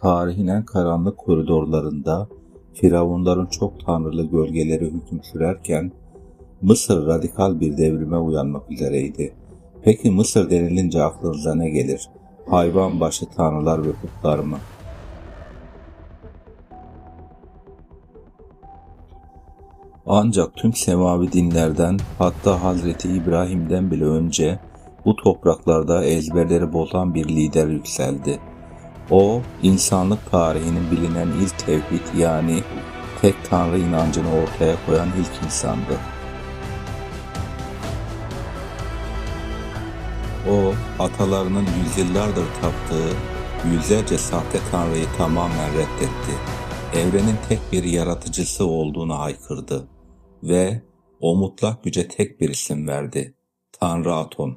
Tarihin en karanlık koridorlarında firavunların çok tanrılı gölgeleri hüküm sürerken Mısır radikal bir devrime uyanmak üzereydi. Peki Mısır denilince aklınıza ne gelir? Hayvan başı tanrılar ve putlar mı? Ancak tüm semavi dinlerden, hatta Hazreti İbrahim'den bile önce bu topraklarda ezberleri bozan bir lider yükseldi. O, insanlık tarihinin bilinen ilk tevhid yani tek tanrı inancını ortaya koyan ilk insandı. O, atalarının yüzyıllardır taptığı yüzlerce sahte tanrıyı tamamen reddetti. Evrenin tek bir yaratıcısı olduğunu haykırdı ve o mutlak güce tek bir isim verdi: Tanrı Aton.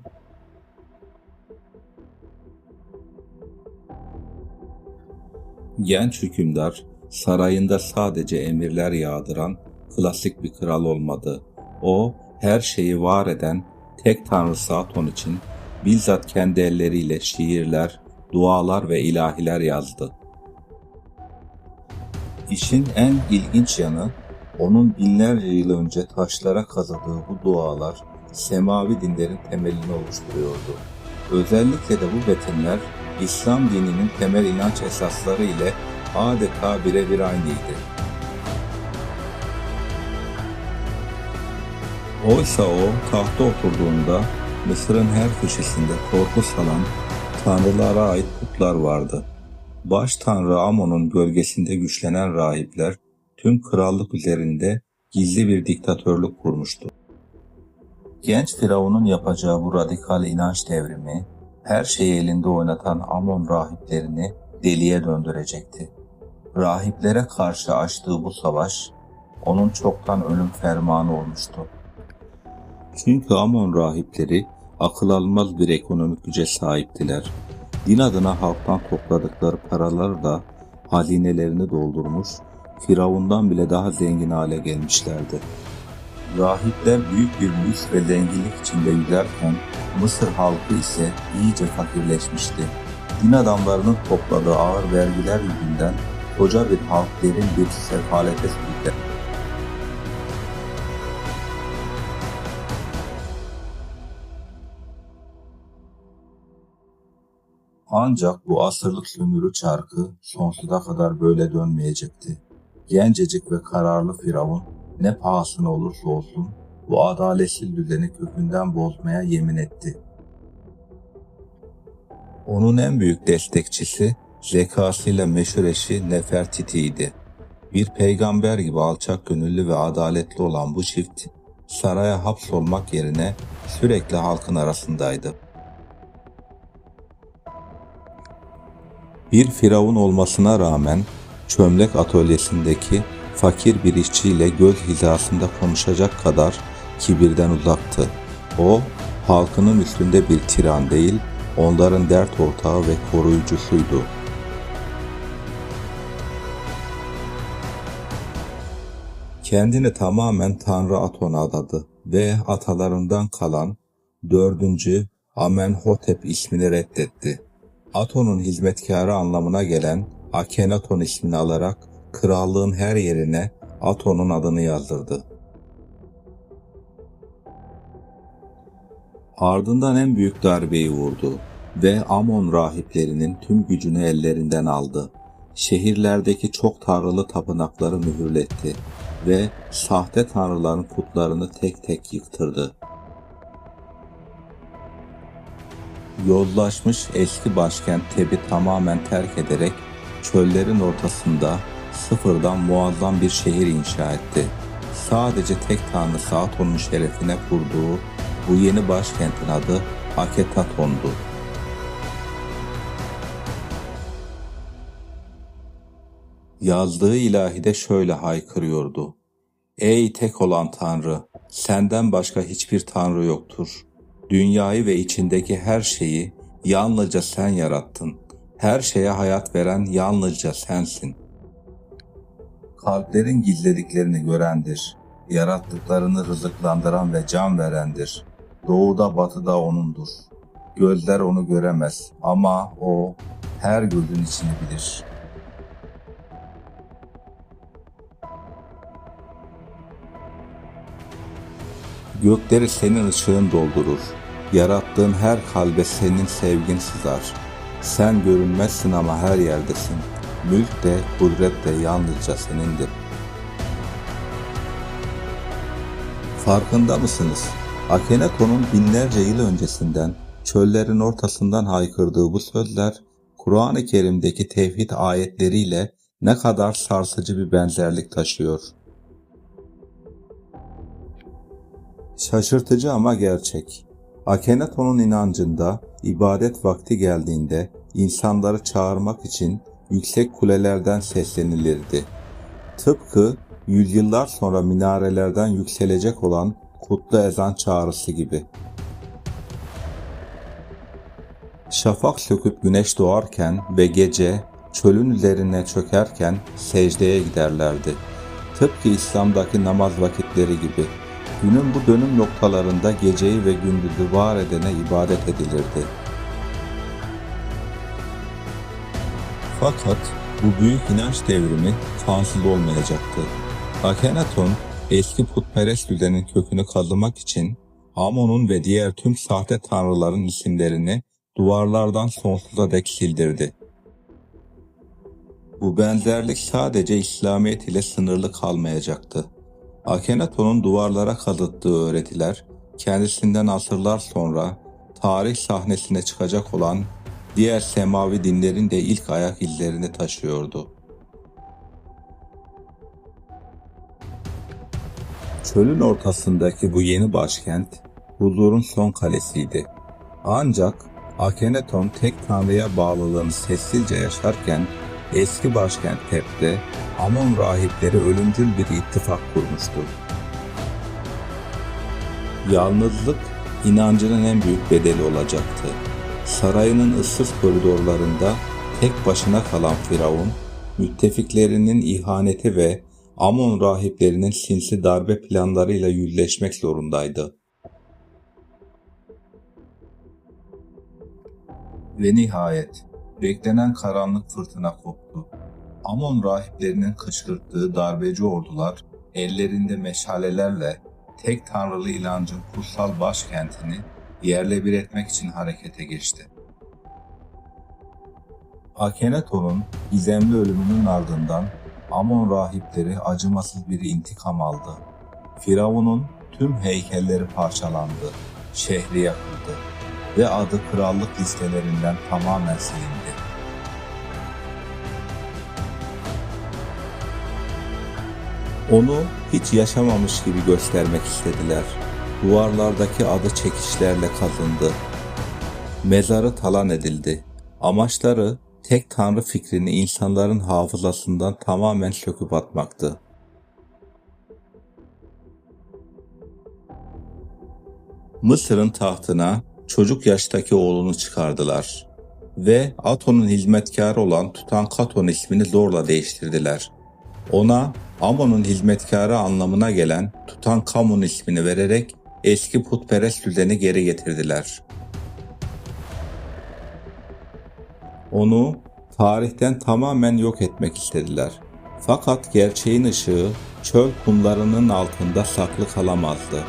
Genç hükümdar, sarayında sadece emirler yağdıran klasik bir kral olmadı. O, her şeyi var eden tek tanrısı Aton için bizzat kendi elleriyle şiirler, dualar ve ilahiler yazdı. İşin en ilginç yanı, onun binlerce yıl önce taşlara kazıdığı bu dualar semavi dinlerin temelini oluşturuyordu. Özellikle de bu betimler İslam dininin temel inanç esasları ile adeta birebir aynıydı. Oysa o tahta oturduğunda Mısır'ın her köşesinde korku salan tanrılara ait putlar vardı. Baş tanrı Amon'un gölgesinde güçlenen rahipler tüm krallık üzerinde gizli bir diktatörlük kurmuştu. Genç Firavun'un yapacağı bu radikal inanç devrimi her şeyi elinde oynatan Amon rahiplerini deliye döndürecekti. Rahiplere karşı açtığı bu savaş onun çoktan ölüm fermanı olmuştu. Çünkü Amon rahipleri akıl almaz bir ekonomik güce sahiptiler. Din adına halktan topladıkları paralarla hazinelerini doldurmuş, Firavun'dan bile daha zengin hale gelmişlerdi. Rahipler büyük bir lüks ve zenginlik içinde yüzerken Mısır halkı ise iyice fakirleşmişti. Din adamlarının topladığı ağır vergiler yüzünden koca bir halk derin bir sefalete sürüklendi. Ancak bu asırlık sömürü çarkı sonsuza kadar böyle dönmeyecekti. Gencecik ve kararlı Firavun ne pahasına olursa olsun bu adaletsiz düzeni kökünden bozmaya yemin etti. Onun en büyük destekçisi zekasıyla meşhur eşi Nefertiti'ydi. Bir peygamber gibi alçak gönüllü ve adaletli olan bu çift saraya hapsolmak yerine sürekli halkın arasındaydı. Bir firavun olmasına rağmen çömlek atölyesindeki fakir bir işçiyle göz hizasında konuşacak kadar kibirden uzaktı. O, halkının üstünde bir tiran değil, onların dert ortağı ve koruyucusuydu. Kendini tamamen Tanrı Aton'a adadı ve atalarından kalan 4. Amenhotep ismini reddetti. Aton'un hizmetkarı anlamına gelen Akhenaton ismini alarak krallığın her yerine Aton'un adını yazdırdı. Ardından en büyük darbeyi vurdu ve Amon rahiplerinin tüm gücünü ellerinden aldı. Şehirlerdeki çok tanrılı tapınakları mühürletti ve sahte tanrıların putlarını tek tek yıktırdı. Yozlaşmış eski başkent Teb'i tamamen terk ederek çöllerin ortasında sıfırdan muazzam bir şehir inşa etti. Sadece tek tanrısı Aton'un şerefine kurduğu bu yeni başkentin adı Akhetaton'du. Yazdığı ilahide şöyle haykırıyordu: "Ey tek olan Tanrı, senden başka hiçbir Tanrı yoktur. Dünyayı ve içindeki her şeyi yalnızca sen yarattın. Her şeye hayat veren yalnızca sensin. Kalplerin gizlediklerini görendir. Yarattıklarını rızıklandıran ve can verendir. Doğuda batıda O'nundur. Gözler O'nu göremez ama O her gözün içini bilir." Gökleri senin ışığın doldurur. Yarattığın her kalbe senin sevgin sızar. Sen görünmezsin ama her yerdesin. Mülk de kudret de yalnızca senindir. Farkında mısınız? Akhenaton'un binlerce yıl öncesinden çöllerin ortasından haykırdığı bu sözler Kur'an-ı Kerim'deki tevhid ayetleriyle ne kadar sarsıcı bir benzerlik taşıyor. Şaşırtıcı ama gerçek. Akhenaton'un inancında ibadet vakti geldiğinde insanları çağırmak için yüksek kulelerden seslenilirdi. Tıpkı yüzyıllar sonra minarelerden yükselecek olan kutlu ezan çağrısı gibi. Şafak söküp güneş doğarken ve gece çölün üzerine çökerken secdeye giderlerdi. Tıpkı İslam'daki namaz vakitleri gibi. Günün bu dönüm noktalarında geceyi ve gündüzü var edene ibadet edilirdi. Fakat bu büyük inanç devrimi kansız olmayacaktı. Akhenaton, eski putperest düzenin kökünü kazımak için Amon'un ve diğer tüm sahte tanrıların isimlerini duvarlardan sonsuza dek sildirdi. Bu benzerlik sadece İslamiyet ile sınırlı kalmayacaktı. Akhenaton'un duvarlara kazıttığı öğretiler, kendisinden asırlar sonra tarih sahnesine çıkacak olan diğer semavi dinlerin de ilk ayak izlerini taşıyordu. Çölün ortasındaki bu yeni başkent, huzurun son kalesiydi. Ancak Akhenaton tek tanrıya bağlılığını sessizce yaşarken, eski başkent Teb'de Amon rahipleri ölümcül bir ittifak kurmuştu. Yalnızlık, inancının en büyük bedeli olacaktı. Sarayının ıssız koridorlarında tek başına kalan Firavun, müttefiklerinin ihaneti ve Amon rahiplerinin sinsi darbe planlarıyla yüzleşmek zorundaydı. Ve nihayet beklenen karanlık fırtına koptu. Amon rahiplerinin kışkırttığı darbeci ordular ellerinde meşalelerle tek tanrılı inancın kutsal başkentini yerle bir etmek için harekete geçti. Akhenaton'un gizemli ölümünün ardından Amon rahipleri acımasız bir intikam aldı. Firavun'un tüm heykelleri parçalandı, şehri yakıldı ve adı krallık listelerinden tamamen silindi. Onu hiç yaşamamış gibi göstermek istediler. Duvarlardaki adı çekişlerle kazındı. Mezarı talan edildi. Amaçları tek tanrı fikrini insanların hafızasından tamamen söküp atmaktı. Mısır'ın tahtına çocuk yaştaki oğlunu çıkardılar ve Aton'un hizmetkarı olan Tutankaton ismini zorla değiştirdiler. Ona Amon'un hizmetkarı anlamına gelen Tutankamun ismini vererek eski putperest düzeni geri getirdiler. Onu tarihten tamamen yok etmek istediler. Fakat gerçeğin ışığı çöl kumlarının altında saklı kalamazdı.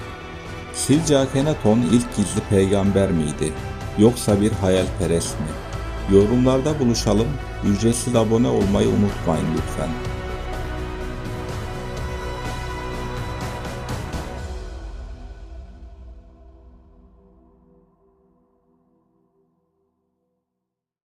Sizce Akhenaton ilk gizli peygamber miydi? Yoksa bir hayalperest mi? Yorumlarda buluşalım. Ücretsiz abone olmayı unutmayın lütfen.